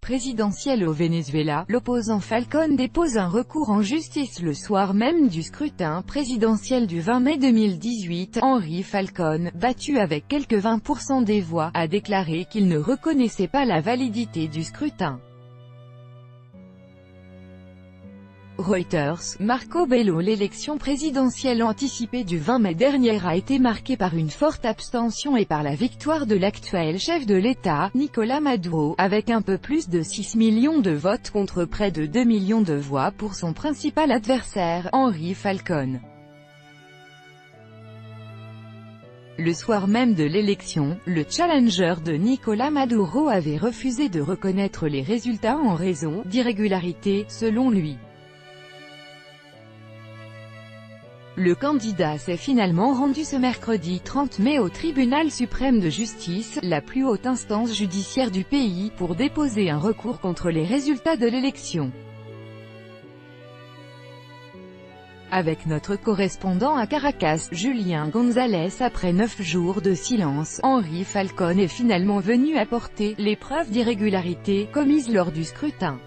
présidentielle au Venezuela, l'opposant Falcón dépose un recours en justice le soir même du scrutin présidentiel du 20 mai 2018. Henry Falcón, battu avec quelques 20% des voix, a déclaré qu'il ne reconnaissait pas la validité du scrutin. Reuters, Marco Bello. L'élection présidentielle anticipée du 20 mai dernier a été marquée par une forte abstention et par la victoire de l'actuel chef de l'État, Nicolás Maduro, avec un peu plus de 6 millions de votes contre près de 2 millions de voix pour son principal adversaire, Henry Falcón. Le soir même de l'élection, le challenger de Nicolás Maduro avait refusé de reconnaître les résultats en raison d'irrégularités, selon lui. Le candidat s'est finalement rendu ce mercredi 30 mai au tribunal suprême de justice, la plus haute instance judiciaire du pays, pour déposer un recours contre les résultats de l'élection. Avec notre correspondant à Caracas, Julien González. Après 9 jours de silence, Henry Falcón est finalement venu apporter les preuves d'irrégularité commises lors du scrutin.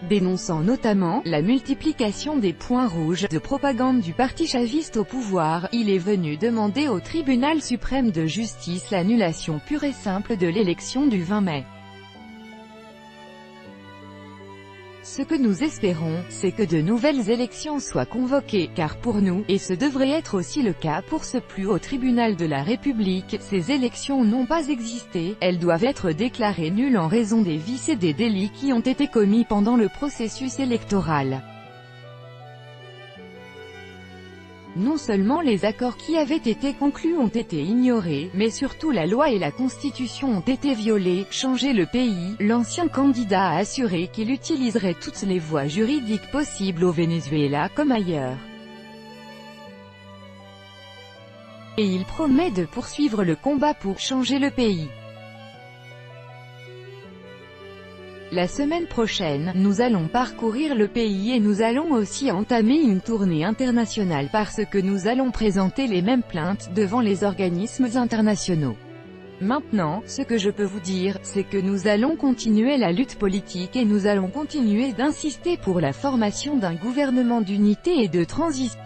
Dénonçant notamment la multiplication des points rouges de propagande du parti chaviste au pouvoir, il est venu demander au tribunal suprême de justice l'annulation pure et simple de l'élection du 20 mai. Ce que nous espérons, c'est que de nouvelles élections soient convoquées, car pour nous, et ce devrait être aussi le cas pour ce plus haut tribunal de la République, ces élections n'ont pas existé, elles doivent être déclarées nulles en raison des vices et des délits qui ont été commis pendant le processus électoral. Non seulement les accords qui avaient été conclus ont été ignorés, mais surtout la loi et la Constitution ont été violées. Changer le pays, l'ancien candidat a assuré qu'il utiliserait toutes les voies juridiques possibles au Venezuela comme ailleurs. Et il promet de poursuivre le combat pour changer le pays. La semaine prochaine, nous allons parcourir le pays et nous allons aussi entamer une tournée internationale parce que nous allons présenter les mêmes plaintes devant les organismes internationaux. Maintenant, ce que je peux vous dire, c'est que nous allons continuer la lutte politique et nous allons continuer d'insister pour la formation d'un gouvernement d'unité et de transition.